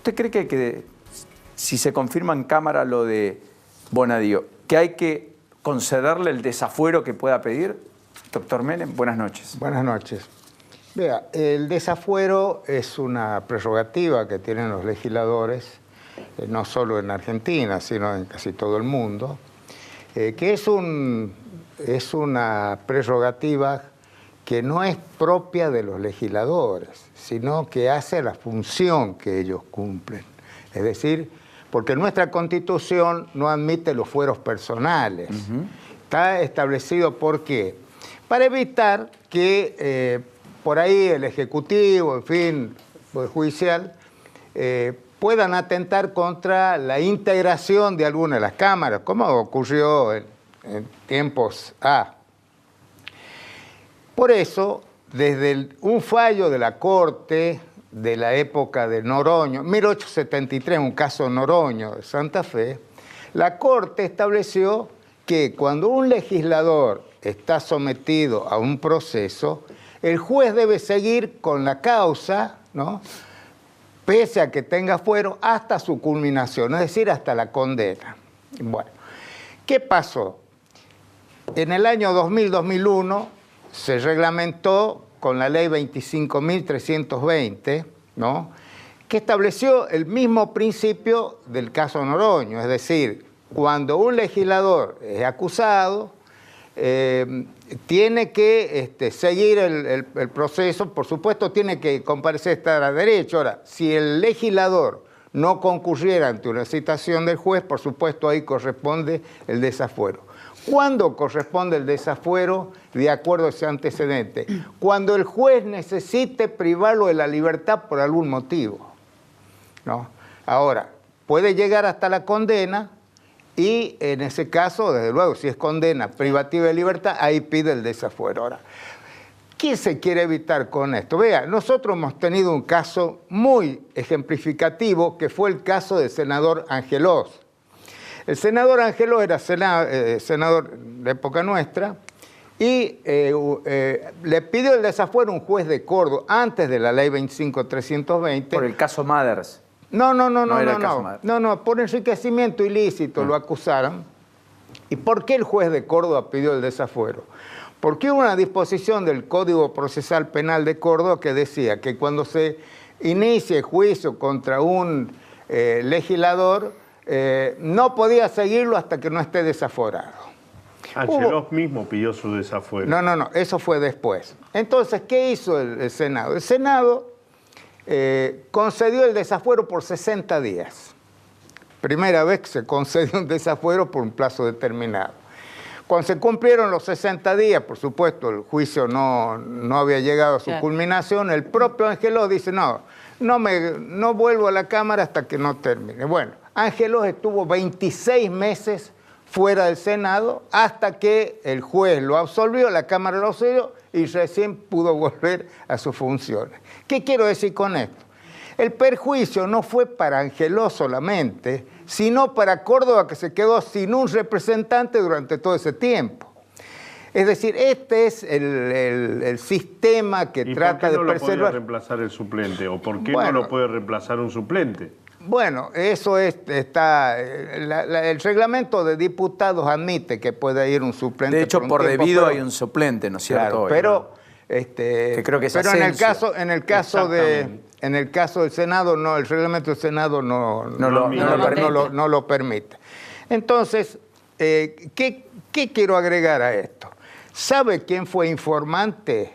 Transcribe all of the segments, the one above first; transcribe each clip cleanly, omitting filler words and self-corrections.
¿Usted cree que si se confirma en Cámara lo de Bonadío, que hay que concederle el desafuero que pueda pedir? Doctor Menem, buenas noches. Buenas noches. Vea, el desafuero es una prerrogativa que tienen los legisladores, no solo en Argentina, sino en casi todo el mundo, que es una prerrogativa que no es propia de los legisladores, sino que hace la función que ellos cumplen. Es decir, porque nuestra Constitución no admite los fueros personales. Está establecido ¿por qué? Para evitar que por ahí el Ejecutivo, en fin, el judicial, puedan atentar contra la integración de alguna de las cámaras, como ocurrió en tiempos A. Por eso, desde un fallo de la Corte de la época de Noroño, 1873, un caso Noroño de Santa Fe, la Corte estableció que cuando un legislador está sometido a un proceso, el juez debe seguir con la causa, ¿no?, pese a que tenga fuero, hasta su culminación, es decir, hasta la condena. Bueno, ¿qué pasó? En el año 2000-2001 se reglamentó con la ley 25.320, ¿no?, que estableció el mismo principio del caso Noroño, es decir, cuando un legislador es acusado, tiene que seguir el proceso, por supuesto tiene que comparecer, estar a derecho. Ahora, si el legislador no concurriera ante una citación del juez, por supuesto ahí corresponde el desafuero. ¿Cuándo corresponde el desafuero de acuerdo a ese antecedente? Cuando el juez necesite privarlo de la libertad por algún motivo, ¿no? Ahora, puede llegar hasta la condena y en ese caso, desde luego, si es condena privativa de libertad, ahí pide el desafuero. Ahora, ¿qué se quiere evitar con esto? Vea, nosotros hemos tenido un caso muy ejemplificativo que fue el caso del senador Angelós. El senador Angelós era senador de época nuestra y le pidió el desafuero a un juez de Córdoba antes de la ley 25.320. Por el caso Mathers. No, por enriquecimiento ilícito lo acusaron. ¿Y por qué el juez de Córdoba pidió el desafuero? Porque hubo una disposición del Código Procesal Penal de Córdoba que decía que cuando se inicie juicio contra un legislador, no podía seguirlo hasta que no esté desaforado. Angelós mismo pidió su desafuero. No, eso fue después. Entonces, ¿qué hizo el Senado? El Senado concedió el desafuero por 60 días. Primera vez que se concedió un desafuero por un plazo determinado. Cuando se cumplieron los 60 días, por supuesto, el juicio no había llegado a su culminación, el propio Angelós dice, no vuelvo a la Cámara hasta que no termine. Bueno, Angelós estuvo 26 meses fuera del Senado hasta que el juez lo absolvió, la Cámara lo absolvió y recién pudo volver a sus funciones. ¿Qué quiero decir con esto? El perjuicio no fue para Angelós solamente, sino para Córdoba, que se quedó sin un representante durante todo ese tiempo. Es decir, este es el sistema que trata de preservar. ¿Y por qué no lo puede reemplazar el suplente? ¿O por qué no lo puede reemplazar un suplente? Bueno, eso el reglamento de diputados admite que puede ir un suplente. De hecho, por debido hay un suplente, ¿no es cierto? Claro, pero que creo que es pero en el caso del Senado, no, el reglamento del Senado no lo permite. Entonces, ¿qué quiero agregar a esto? ¿Sabe quién fue informante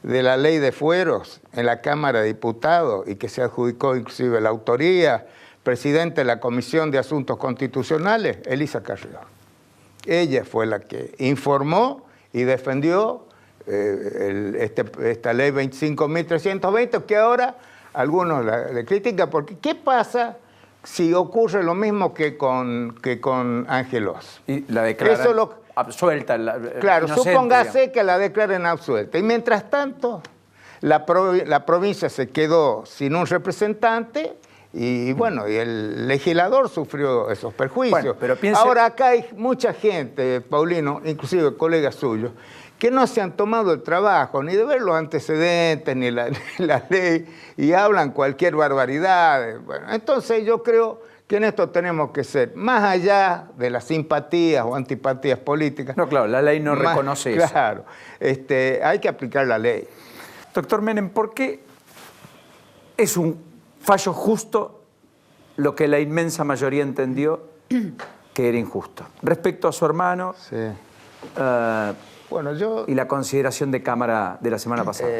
de la ley de fueros en la Cámara de Diputados y que se adjudicó inclusive la autoría? Presidente de la Comisión de Asuntos Constitucionales, Elisa Carrió. Ella fue la que informó y defendió esta ley 25.320, que ahora algunos le critican, porque ¿qué pasa si ocurre lo mismo que con Angelós? Y la declaran absuelta. Claro, supóngase digamos, que la declaren absuelta. Y mientras tanto, la provincia se quedó sin un representante Y bueno, y el legislador sufrió esos perjuicios. Bueno, pero piense... Ahora acá hay mucha gente, Paulino, inclusive colegas suyos, que no se han tomado el trabajo ni de ver los antecedentes, ni la ley, y hablan cualquier barbaridad. Bueno, entonces yo creo que en esto tenemos que ser, más allá de las simpatías o antipatías políticas. No, claro, la ley no reconoce eso. Claro, hay que aplicar la ley. Doctor Menem, ¿por qué es un fallo justo lo que la inmensa mayoría entendió que era injusto? Respecto a su hermano Sí. Bueno, y la consideración de Cámara de la semana pasada.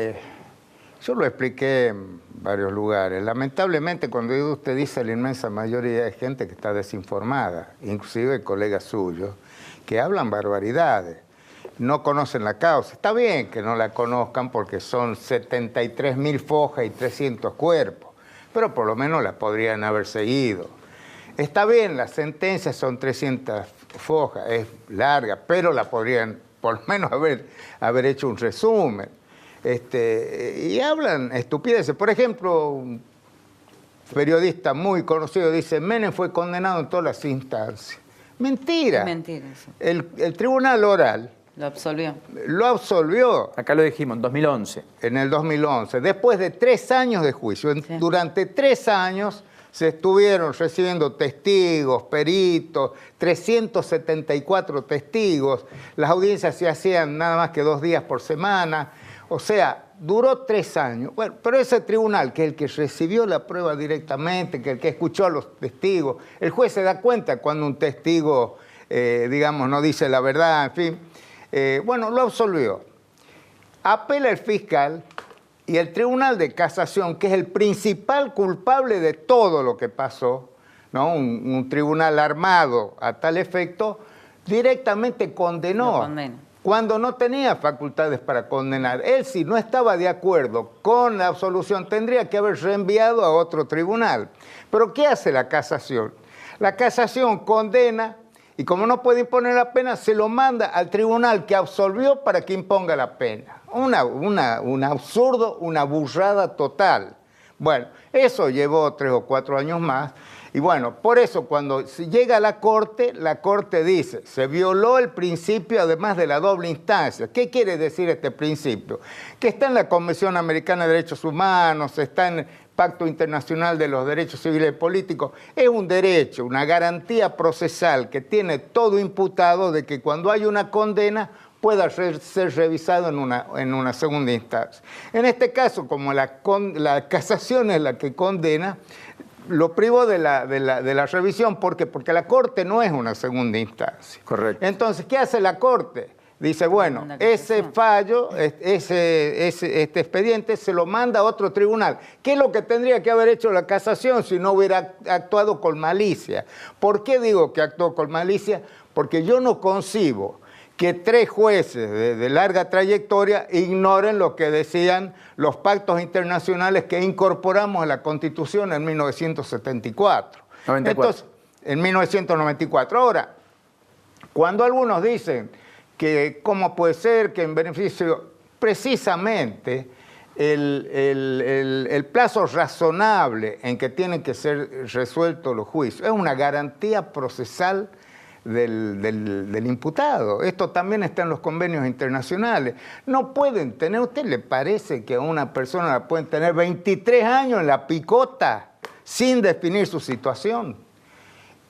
Yo lo expliqué en varios lugares. Lamentablemente, cuando usted dice la inmensa mayoría de gente que está desinformada, inclusive colegas suyos, que hablan barbaridades, no conocen la causa. Está bien que no la conozcan porque son 73.000 fojas y 300 cuerpos, pero por lo menos la podrían haber seguido. Está bien, las sentencias son 300 fojas, es larga, pero la podrían por lo menos haber hecho un resumen. Y hablan estupideces. Por ejemplo, un periodista muy conocido dice, Menem fue condenado en todas las instancias. Mentira. Es mentira, sí. El tribunal oral Lo absolvió. lo absolvió Acá lo dijimos, en 2011. en el 2011, después de 3 años de juicio. Sí. Durante 3 años se estuvieron recibiendo testigos, peritos, 374 testigos. Las audiencias se hacían nada más que 2 días por semana. O sea, duró 3 años. Bueno, pero ese tribunal, que es el que recibió la prueba directamente, que el que escuchó a los testigos, el juez se da cuenta cuando un testigo, digamos, no dice la verdad, en fin. Bueno, lo absolvió. Apela el fiscal y el Tribunal de Casación, que es el principal culpable de todo lo que pasó, ¿no? Un tribunal armado a tal efecto, directamente condenó. Lo condena. Cuando no tenía facultades para condenar. Él, si no estaba de acuerdo con la absolución, tendría que haber reenviado a otro tribunal. Pero ¿qué hace la casación? La casación condena y como no puede imponer la pena, se lo manda al tribunal que absolvió para que imponga la pena. Un absurdo, una burrada total. Bueno, eso llevó 3 o 4 años más. Y bueno, por eso cuando llega a la Corte dice, se violó el principio además de la doble instancia. ¿Qué quiere decir este principio? Que está en la Convención Americana de Derechos Humanos, está en el Pacto Internacional de los Derechos Civiles y Políticos. Es un derecho, una garantía procesal que tiene todo imputado de que cuando hay una condena pueda ser revisado en una segunda instancia. En este caso, como la casación es la que condena, lo privó de la revisión. ¿Por qué? Porque la Corte no es una segunda instancia. Correcto. Entonces, ¿qué hace la Corte? Dice, bueno, ese fallo, este expediente se lo manda a otro tribunal. ¿Qué es lo que tendría que haber hecho la casación si no hubiera actuado con malicia? ¿Por qué digo que actuó con malicia? Porque yo no concibo que 3 jueces de larga trayectoria ignoren lo que decían los pactos internacionales que incorporamos a la Constitución en 1974. 94. Entonces, en 1994. Ahora, cuando algunos dicen que cómo puede ser que en beneficio, precisamente el plazo razonable en que tienen que ser resueltos los juicios es una garantía procesal del imputado. Esto también está en los convenios internacionales. No pueden tener, ¿a usted le parece que a una persona la pueden tener 23 años en la picota sin definir su situación?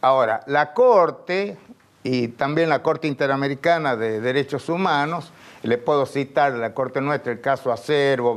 Ahora, la Corte y también la Corte Interamericana de Derechos Humanos, le puedo citar la Corte nuestra, el caso Acervo,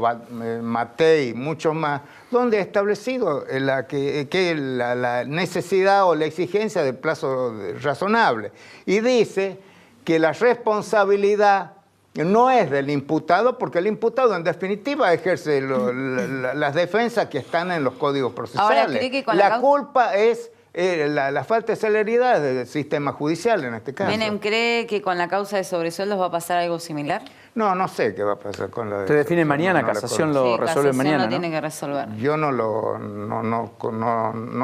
Matei, muchos más, donde ha establecido la necesidad o la exigencia del plazo razonable. Y dice que la responsabilidad no es del imputado, porque el imputado en definitiva ejerce las defensas que están en los códigos procesales. Ahora, ¿cree que con la culpa es la falta de celeridad del sistema judicial en este caso. ¿Menem cree que con la causa de sobresueldos va a pasar algo similar? No sé qué va a pasar con la... Se define mañana, no la casación conozco. lo resuelve casación mañana, lo ¿no? tiene que resolver. Yo no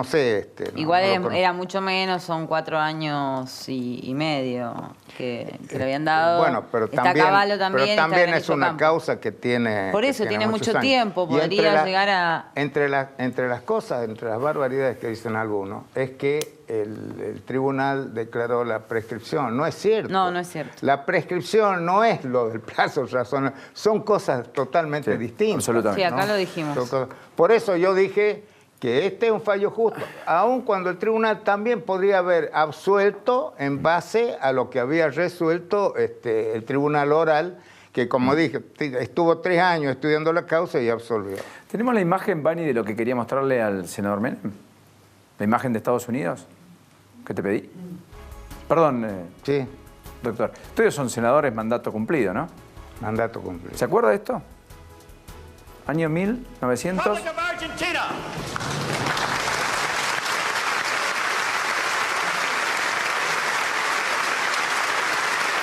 sé. Igual no lo conozco. era mucho menos, son 4 años y medio que le habían dado. Bueno, pero está también, Cavallo también, pero también está es una Campo. causa que tiene... Por que eso, tiene muchos mucho años. tiempo, Y podría llegar a... Entre las cosas, entre las barbaridades que dicen algunos, es que el tribunal declaró la prescripción. No es cierto. No es cierto. La prescripción no es lo del plazo razonable. Son cosas totalmente distintas. absolutamente. Sí, acá lo dijimos. Por eso yo dije que este es un fallo justo, aun cuando el tribunal también podría haber absuelto en base a lo que había resuelto el tribunal oral, que como dije, estuvo 3 años estudiando la causa y absolvió. ¿Tenemos la imagen, Bani, de lo que quería mostrarle al senador Menem? ¿La imagen de Estados Unidos? ¿Qué te pedí? Perdón, Sí, doctor. Ustedes son senadores mandato cumplido, ¿no? mandato cumplido. ¿Se acuerda de esto? Año 1900. Republic of Argentina.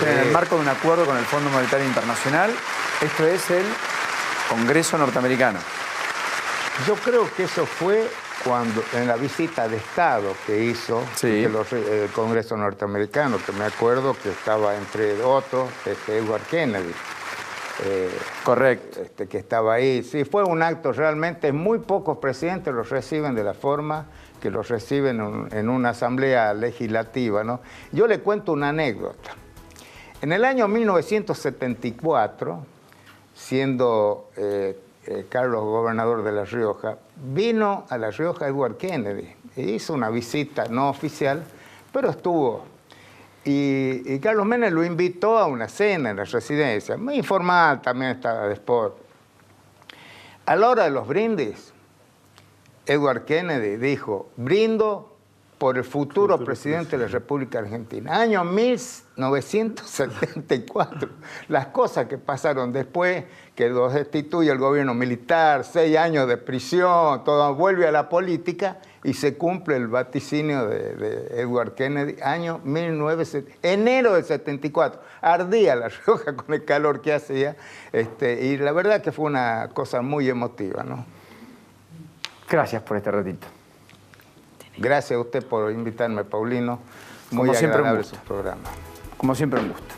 En el marco de un acuerdo con el Fondo Monetario Internacional, esto es el Congreso norteamericano. Yo creo que eso fue cuando en la visita de Estado que hizo Sí. el Congreso norteamericano, que me acuerdo que estaba entre otros Edward Kennedy. Correcto. Que estaba ahí. Sí, fue un acto realmente, muy pocos presidentes los reciben de la forma que los reciben en una asamblea legislativa, ¿no? Yo le cuento una anécdota. En el año 1974, siendo Carlos gobernador de La Rioja, vino a La Rioja Edward Kennedy e hizo una visita no oficial, pero estuvo. Y Carlos Menem lo invitó a una cena en la residencia, muy informal, también estaba después. A la hora de los brindis, Edward Kennedy dijo, brindo por el futuro presidente de la República Argentina. Año 1974. Las cosas que pasaron después, que lo destituye el gobierno militar, 6 años de prisión, todo vuelve a la política y se cumple el vaticinio de Edward Kennedy, año 1974, enero del 74. Ardía La Rioja con el calor que hacía, y la verdad que fue una cosa muy emotiva, ¿no? Gracias por este ratito. Gracias a usted por invitarme, Paulino. Muy Como siempre, un agradable gusto. su programa. Como siempre, un gusto.